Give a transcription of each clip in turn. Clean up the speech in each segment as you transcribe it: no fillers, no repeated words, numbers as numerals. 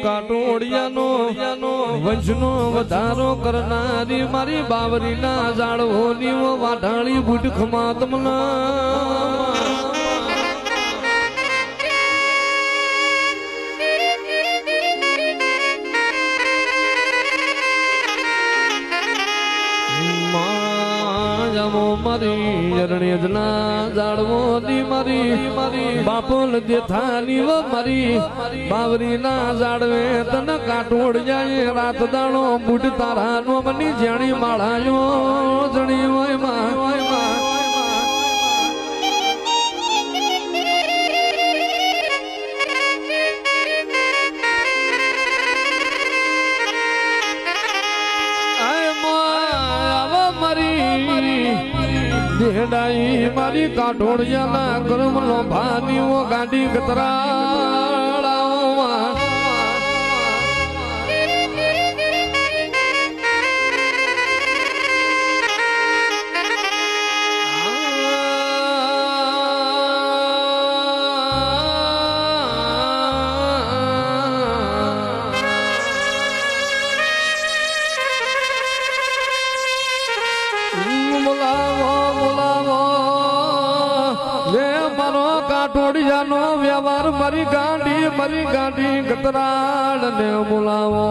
કાટોડિયાનો વંશનો વધારો કરનારી મારી બાવરીના જાળવોની વાઢાળી બુટ ખમાતમના મારી અરણ્યજના જાળવોની મારી બાપોલ દેથાની મારી બાવરીના જાળવે તને કાટોડ જાય રાત દાણો બુટ તારાનો મની જાણી માળાયો જણી હોય માં ઢેડાઈ મારી કાઠોડિયાના કર્મનો ભાનીઓ ગાડી કતરાળાઓમાં કાઠોડિયાનો વ્યવહાર મારી ગાંડી કતરાળ ને બોલાવો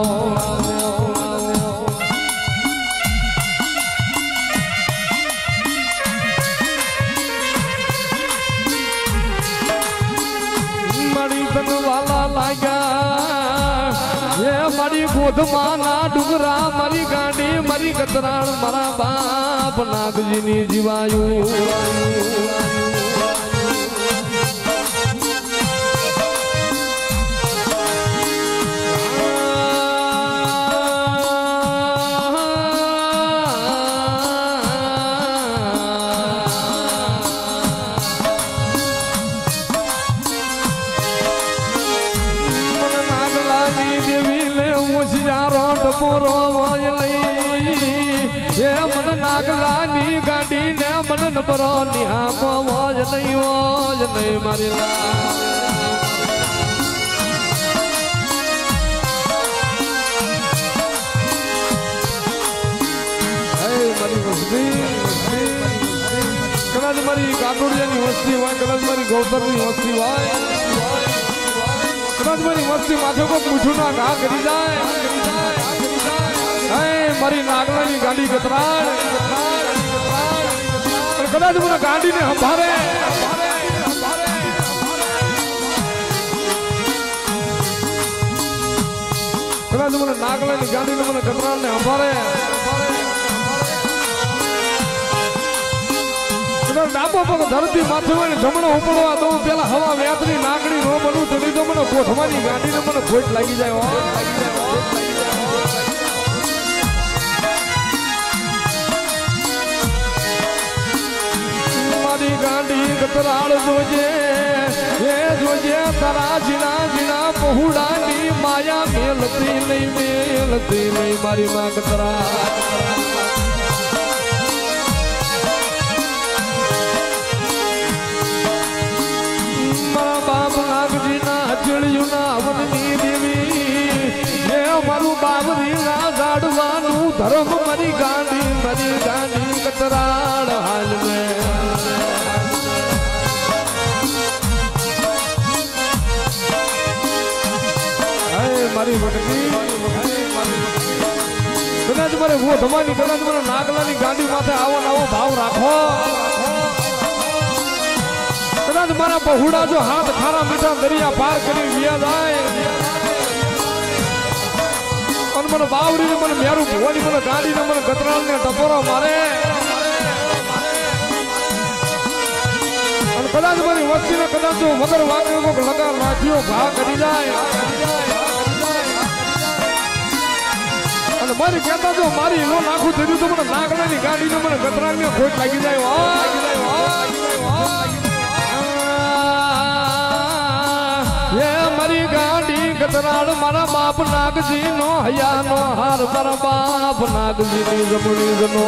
મારી તન વાલા લાગ્યા એ મારી ગોધમાના ડુંગરા મારી ગાંડી મારી કતરાળ મારા બાપ નાગજીની જીવાયું નાગલાની ગાડી ને મન પરો નિહામો વોજ નહીં મારી કદાચ મારી કાટોડિયાની વસ્તી હોય કદાચ મારી ગૌતરની વસ્તી હોય કદાચ મારી વસ્તી માથે કોઈ પૂછું ના ઘા કરી જાય મારી નાગલાની ગાડી કતરાળ કદાચ મને ગાડીને સંભાળે કદાચ મને નાગલાની ગાડીને મને કતરાળને સંભાળે કદાચ ડાબો પગ ધરતી માથે હોય ને જમણો ઉપડવા દઉં પેલા હવા વ્યાતની નાગડી નો બનવું તો નહીં તો મને ગોઠવાની ગાડીને મને ખોટ લાગી જાય ગાંડી કતરાળ જોજે એ જોજે તારા જીણા પહોળાની માયા મેલતી નહીં મારી માં કતરાળ મારા બાપ નાગજીના ચીડિયુંના વનની દેવી એ મારું બાબરી ના જાડવાનું ધર્મ મારી ગાંડી કતરાળ હાલ મેં મારી વટકી કદાચ મારે વો ધમાની કદાચ મને નાગલાની ગાડી માથે આવો ભાવ રાખો કદાચ મારા બહુડા જો હાથ ખારા મીઠા દરિયા પાર કરી વ્યા જાય અને મને બાવરીને મને મેરું ભવાની મને ગાડીને મને કતરાળને ટપોરો મારે અને કદાચ મારી વસ્તીને કદાચ જો વગર વાગે લગાર નાખ્યો ઘા કરી જાય અને મારી કહેતા જો મારી નો નાખું થયું તો મને નાગલાની ગાડીને મને કતરાળને ખોટ લાગી જાય એ મારી मारी गाड़ी गतराड़ मारा बाप नागजी नो हया नो हार मारा बाप नागजी नी जमनी जनो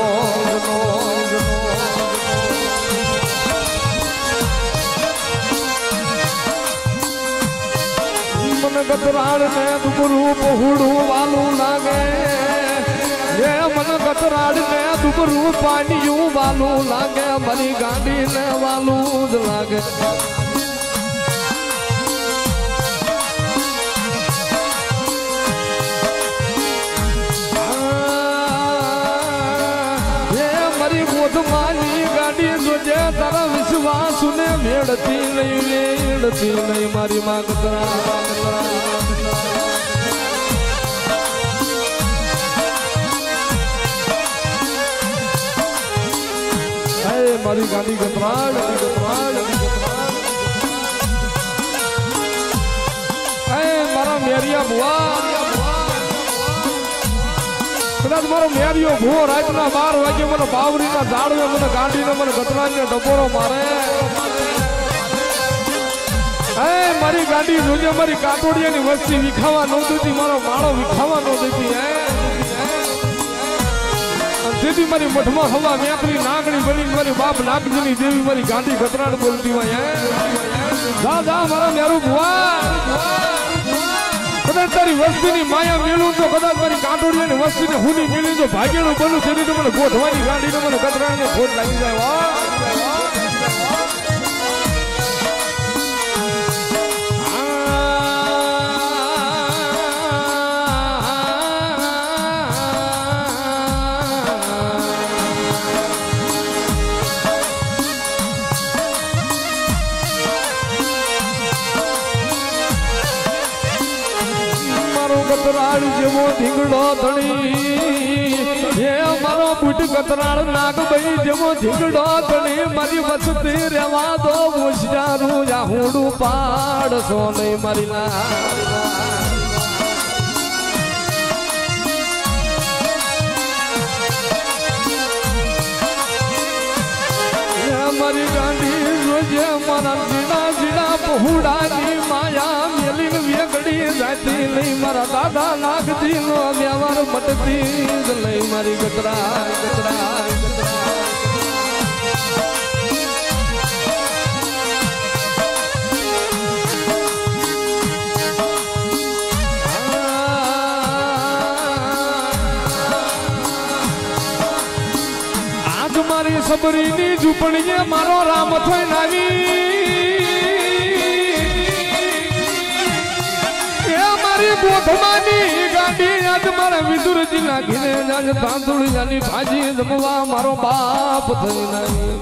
मन गतराड़ ने दुबरू बहुड़ू वालू लागे ये मन गतराड़ ने दुबरू पानियों वालू लागे मारी गाड़ी ने वालू लागे माली गाड़ी तुझे तारा विश्वास ने मेड़ती नहीं मारी माँ कतरा मारी गाड़ी गतराड़ मारा मेरिया बुआ कदाच मारो मेरियो भूओ रातना 12 वागे મને બાવરીના ઝાડવે મને ગાડીને મને ગતરાને ડબોરો મારે એ મારી ગાડી જોજે મારી કાટોડિયાની વસ્તી વિખાવા ન દેતી મારો માળો વિખાવા ન દેતી દેવી મારી મઠમાં હવા મેકરી નાગણી બની મારી બાપ નાગજીની દેવી મારી ગાડી ગતરાડ બોલતી હોય જા મારા મેરું ભુવા कदाच तारी वस्ती नी माया मेलू तो कदाच मारी कांटोड़िया ने वस्ती ने हुनी मेली तो भाग्यनु बनू तेरी तो મને ગોઠવાની ગાડી ને મને કતરાને ખોટ લાગી જાય વાહ गतराड़ जेवो धींगड़ो धणी ये मारो बुट गतराड़ नाग बई जेवो धींगड़ो धणी मारी वसती रेवा दो मुशारू या हुडू पाड़ सोने मारी ना ये मारी गांडी रोजे मारा जीना जीना बहुड़ा नी माया मेलिन वेगड़ी जाती नहीं मारा दादा नागजी नो व्यवहार मटती नहीं मारी गतरा आज मारी सबरी नी झूपड़िए मारो राम थोय नावी बोधमानी गाड़ी आज मारे विदुर जिला घिरे जाज तांदुळ जानी भाजी जमवा मारो बाप थई नहीं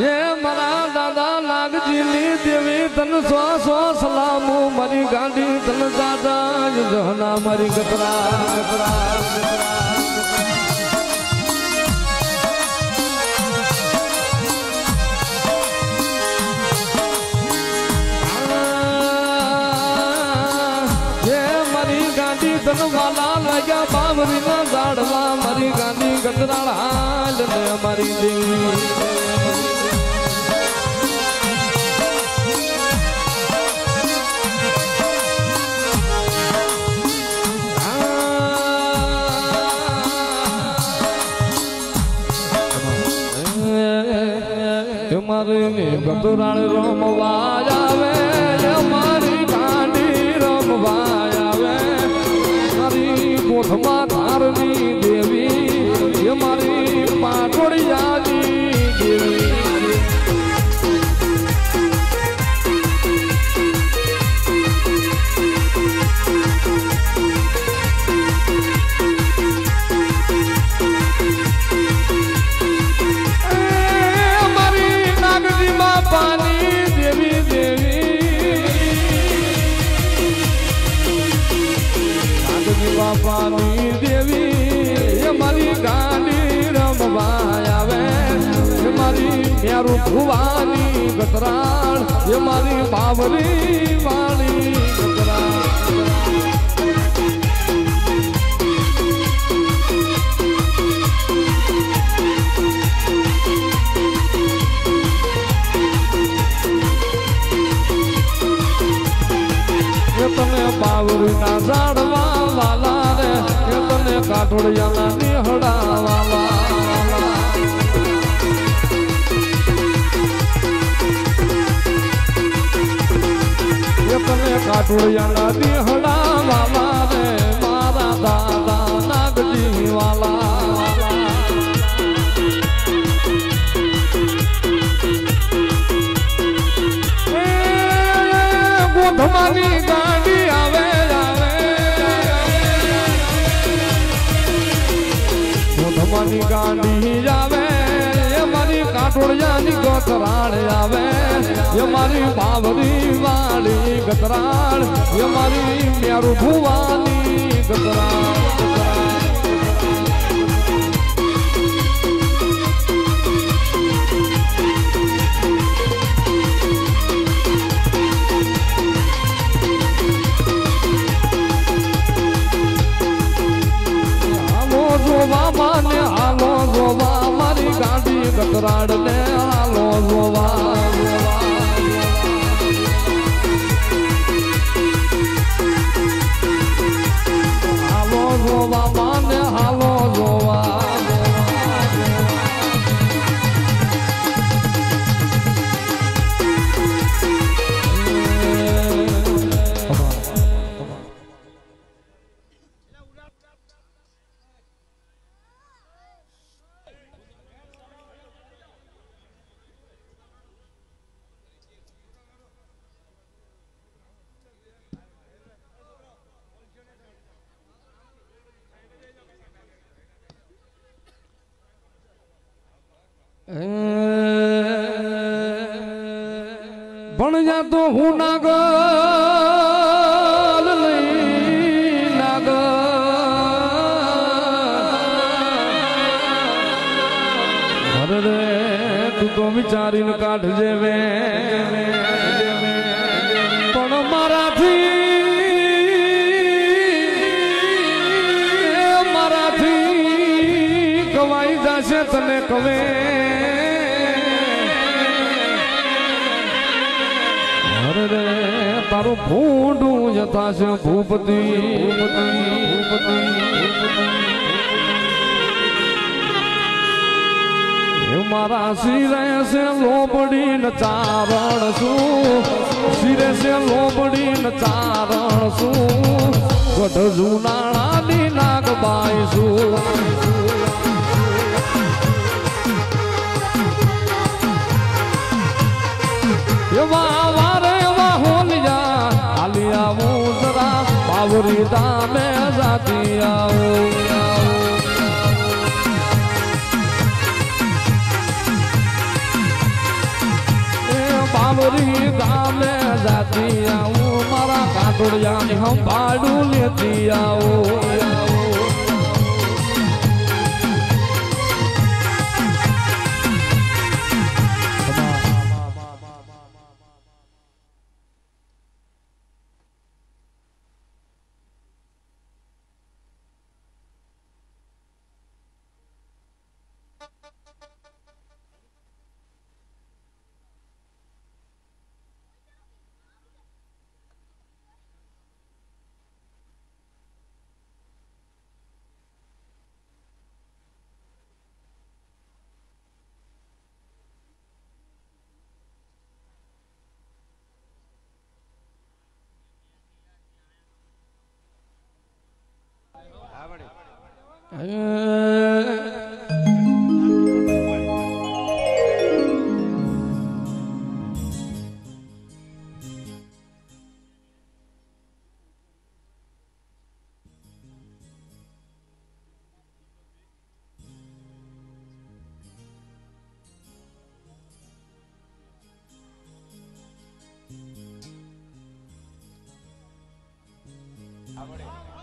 ये मरा दादा नागजीनी देवी तन सो सलामू मारी गाड़ी तन दादा जोना मारी गतरा तन वाला लगा बावरी ना दाड़वा मारी गांधी गतराड़ हाल ने हमारी देवी हमारे गतराड़ रोमवाया वे हमारी गांधी रोमवाया कोठमा धारनी देवी हमारी पाटोड़िया जी देवी બાપાની દેવી મારી ગાડી રમવા આવે મારી મેરું ભુવાની ગતરાળ એ મારી બાવરી વાળી ગતરાળ તને બાવરીના ઝાડવા વાલા રે તને કાઠોડિયાના નિહડા વાલા તને કાઠોડિયાના નિહડા વાલા રે મારા દાદા નાગજી વાલા ગોધમાની ગાડી આવે ગોધમાની ગાડી આવે એ મારી કાઠોડિયાની ગતરાળ આવે એ મારી બાવરી વાળી ગતરાળ એ મારી મેરું ભુવાની ગતરાળ માને હાલો જોવા મારી ગાડી ગતરાડ ને હાલો જોવા હાલો જોવા માને હાલો જોવા પણ જા તો હું નાગલ નાગલ અરે રે તું તો વિચારીને કાઢજે વે પણ મારાથી કવાઈ જશે તને કવે તારું ભૂંડું જતાશે ભૂપતિ મારા શિરે છે લોબડી ન ચારણ શું શિરે છે લોબડી ન ચારણ શું ગઢ જુનાણાની નાગબાઈ શું એવા વારે હોલિયા હાલી આવું જરા બાવરી દામે જાતી આવું બાવરી દામે જાતી આવું મારા કાઠોડિયાની સંભાળું લેતી આવું આવડે